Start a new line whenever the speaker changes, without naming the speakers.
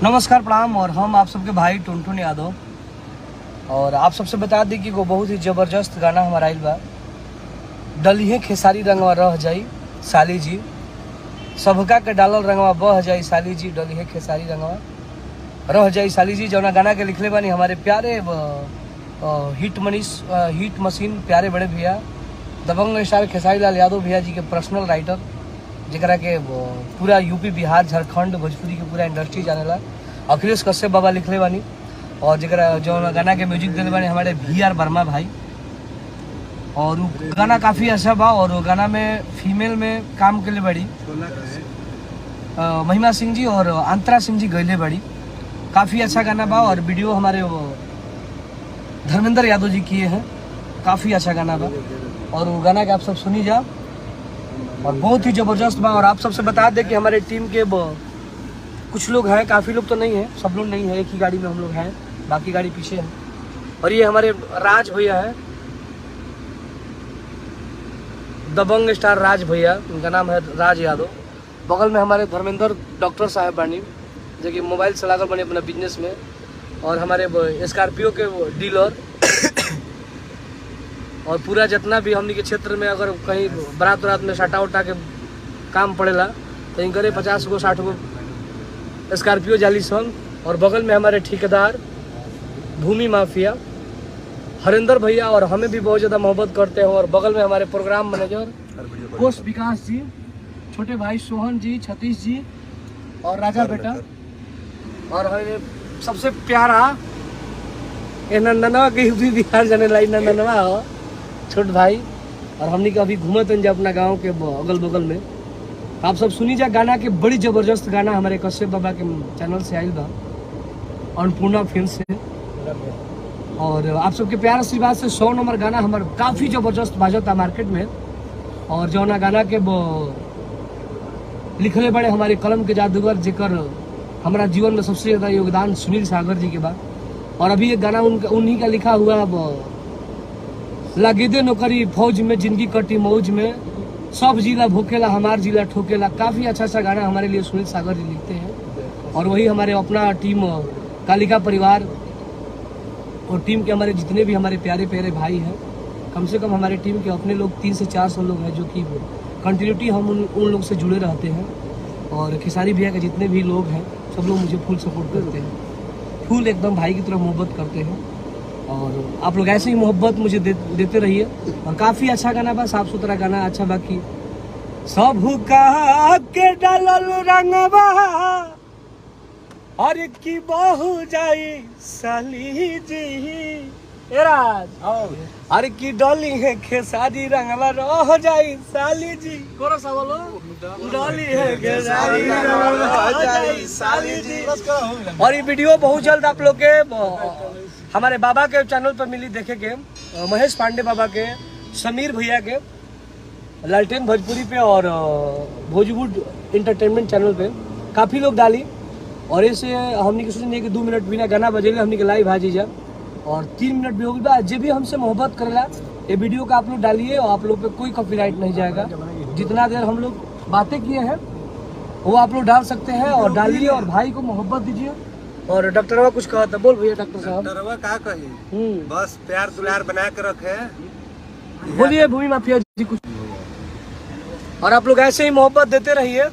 नमस्कार प्रणाम। और हम आप सबके भाई टुनटुन यादव, और आप सबसे बता दी कि वो बहुत ही जबरदस्त गाना हमारा आइल बा। डलिहे खेसारी रंगवा रह जाई साली जी, सबका के डालल रंगवा बह जाई साली जी, डलिहे खेसारी रंगवा रह जाई साली जी। जौना गाना के लिखले बानी हमारे प्यारे हिट मशीन प्यारे बड़े भैया दबंग स्टार खेसारी लाल यादव भैया जी के पर्सनल राइटर, जरा के पूरा यूपी बिहार झारखंड भोजपुरी के पूरा इंडस्ट्री जानेला अखिलेश कश्यप बाबा लिखले बानी। और जरा जो गाना के म्यूजिक दिले बानी हमारे VR वर्मा भाई। और वो गाना काफ़ी अच्छा बा। और वो गाना में फीमेल में काम के लिए बड़ी महिमा सिंह जी और अंतरा सिंह जी गईले बड़ी। काफ़ी अच्छा गाना बा। और वीडियो हमारे धर्मेंद्र यादव जी किए हैं। काफ़ी अच्छा गाना बा और वो गाना के आप सब सुनी जा और बहुत ही ज़बरदस्त बा। और आप सबसे बता दें कि हमारे टीम के कुछ लोग हैं, काफ़ी लोग तो नहीं हैं, सब लोग नहीं है, एक ही गाड़ी में हम लोग हैं, बाकी गाड़ी पीछे है। और ये हमारे राज भैया है, दबंग स्टार राज भैया, उनका नाम है राज यादव। बगल में हमारे धर्मेंद्र डॉक्टर साहब बानी जो कि मोबाइल चलाकर बने अपना बिजनेस में। और हमारे स्कॉर्पियो के डीलर और पूरा जितना भी हमनी के क्षेत्र में अगर कहीं बारात उरात में साटा उटा के काम पड़ेला तो इनकरे 50 गो 60 गो स्कॉर्पियो जाली सन। और बगल में हमारे ठेकेदार भूमि माफिया हरिंदर भैया, और हमें भी बहुत ज़्यादा मोहब्बत करते हैं। और बगल में हमारे प्रोग्राम मैनेजर कोष विकास जी, छोटे भाई सोहन जी, छतीश जी और राजा बेटा। और हमें सबसे प्यारा नंदनवा के यूपी बिहार जाने लाई नंदनवा हो छोट भाई। और हमने का अभी घूमत हैं अपना गांव के अगल बगल में। आप सब सुनी जा गाना के बड़ी जबरदस्त गाना हमारे कश्यप बाबा के चैनल से आयल बा, अन्नपूर्णा फिल्म से। और आप सबके प्यार आशीर्वाद से 100 नंबर गाना हमारे काफ़ी ज़बरदस्त बाजता मार्केट में। और जौना गाना के लिखले बड़े हमारे कलम के जादूगर, जेकर हमारा जीवन में सबसे ज़्यादा योगदान सुनील सागर जी के बाद। और अभी ये गाना उन्हीं का लिखा हुआ लगे दे नौकरी फौज में, जिंदगी कटी मौज में, सब जिला भूखेला हमार जिला ठोकेला। काफ़ी अच्छा गाना हमारे लिए सुनील सागर जी लिखते हैं। और वही हमारे अपना टीम कालिका परिवार और टीम के हमारे जितने भी हमारे प्यारे प्यारे भाई हैं, कम से कम हमारे टीम के अपने लोग 300 से 400 लोग हैं जो कि कंटिन्यूटी हम उन लोग से जुड़े रहते हैं। और खेसारी भैया के जितने भी लोग हैं सब लोग मुझे फुल सपोर्ट करते हैं, फुल एकदम भाई की तरह मोहब्बत करते हैं। और आप लोग ऐसे ही मोहब्बत मुझे देते रहिए। और काफ़ी अच्छा गाना बा, साफ सुथरा गाना अच्छा बाकी सब का के डालल रंगवा और की बहु जाई साली जी राज अरे की डॉली है खेसारी रंगवा रह जाई साली जी। कोरो सा बोलो, डॉली है खेसारी रंगवा रह जाई साली जी। और ये वीडियो बहुत जल्द आप लोग के हमारे बाबा के चैनल पर मिली देखे के, महेश पांडे बाबा के, समीर भैया के लालटेन भोजपुरी पे और भोजपुर इंटरटेनमेंट चैनल पे काफ़ी लोग डाली। और ऐसे हमने सोचने कि 2 मिनट बिना गाना बजेले हमने के लाइव हाजी जा। और 3 मिनट भी हो गया। जो भी हमसे मोहब्बत करेला ये वीडियो का आप लोग डालिए और आप लोग पे कोई कॉपीराइट नहीं जाएगा। जितना देर हम लोग बातें किए हैं वो आप लोग डाल सकते हैं और डालिए और भाई को मोहब्बत दीजिए। और डॉक्टरवा कुछ कहा था, बोल भैया डॉक्टर साहब।
डॉक्टरवा क्या कही, बस प्यार दुलार बना के रखे।
बोलिए भूमि माफिया जी कुछ। और आप लोग ऐसे ही मोहब्बत देते रहिए।